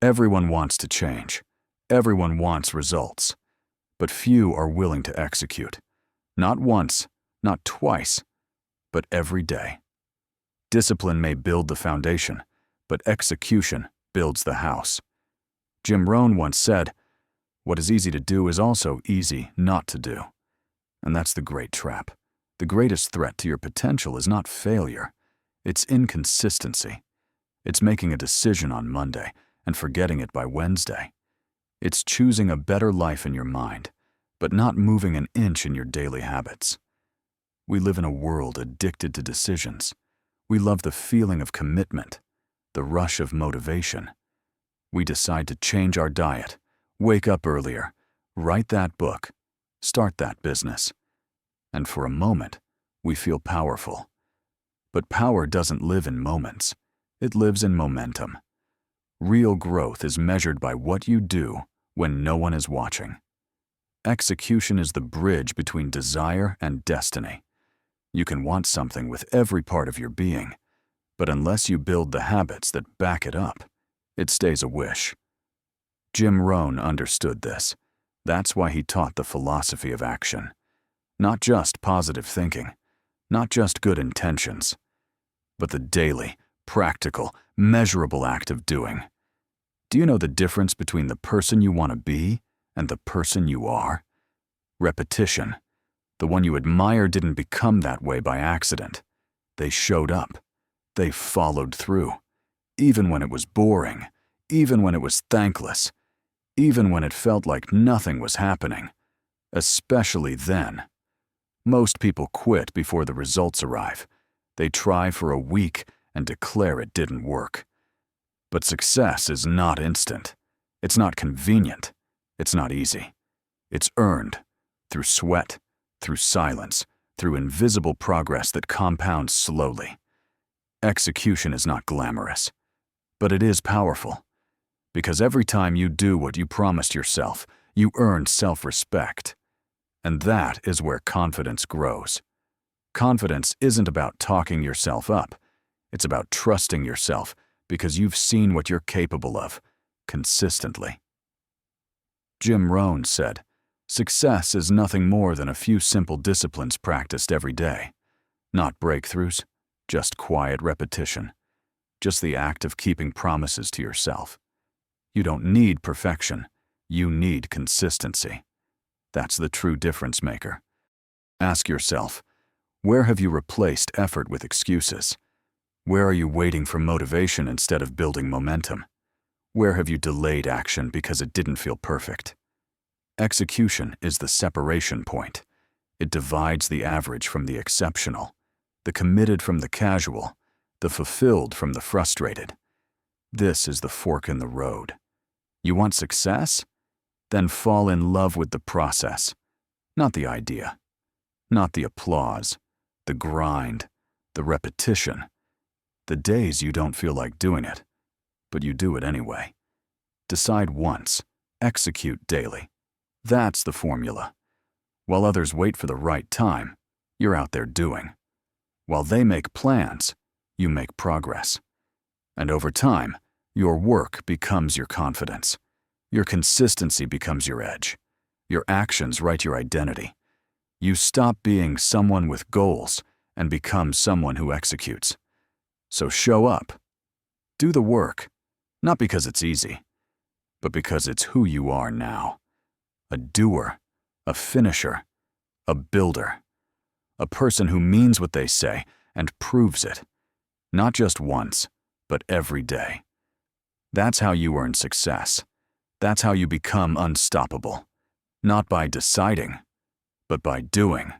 Everyone wants to change. Everyone wants results. But few are willing to execute. Not once, not twice, but every day. Discipline may build the foundation, but execution builds the house. Jim Rohn once said, "What is easy to do is also easy not to do." And that's the great trap. The greatest threat to your potential is not failure. It's inconsistency. It's making a decision on Monday and forgetting it by Wednesday. It's choosing a better life in your mind, but not moving an inch in your daily habits. We live in a world addicted to decisions. We love the feeling of commitment, the rush of motivation. We decide to change our diet, wake up earlier, write that book, start that business. And for a moment, we feel powerful. But power doesn't live in moments. It lives in momentum. Real growth is measured by what you do when no one is watching. Execution is the bridge between desire and destiny. You can want something with every part of your being, but unless you build the habits that back it up, it stays a wish. Jim Rohn understood this. That's why he taught the philosophy of action. Not just positive thinking, not just good intentions, but the daily, practical, measurable act of doing. Do you know the difference between the person you want to be and the person you are? Repetition. The one you admire didn't become that way by accident. They showed up. They followed through. Even when it was boring, even when it was thankless, even when it felt like nothing was happening. Especially then. Most people quit before the results arrive. They try for a week and declare it didn't work. But success is not instant. It's not convenient. It's not easy. It's earned through sweat, through silence, through invisible progress that compounds slowly. Execution is not glamorous, but it is powerful. Because every time you do what you promised yourself, you earn self-respect. And that is where confidence grows. Confidence isn't about talking yourself up. It's about trusting yourself because you've seen what you're capable of, consistently. Jim Rohn said, "Success is nothing more than a few simple disciplines practiced every day. Not breakthroughs, just quiet repetition. Just the act of keeping promises to yourself. You don't need perfection. You need consistency. That's the true difference maker. Ask yourself, where have you replaced effort with excuses? Where are you waiting for motivation instead of building momentum? Where have you delayed action because it didn't feel perfect? Execution is the separation point. It divides the average from the exceptional, the committed from the casual, the fulfilled from the frustrated. This is the fork in the road. You want success? Then fall in love with the process, not the idea, not the applause, the grind, the repetition, the days you don't feel like doing it, but you do it anyway. Decide once, execute daily. That's the formula. While others wait for the right time, you're out there doing. While they make plans, you make progress. And over time, your work becomes your confidence. Your consistency becomes your edge. Your actions write your identity. You stop being someone with goals and become someone who executes. So show up. Do the work, not because it's easy, but because it's who you are now. A doer, a finisher, a builder. A person who means what they say and proves it. Not just once, but every day. That's how you earn success. That's how you become unstoppable. Not by deciding, but by doing.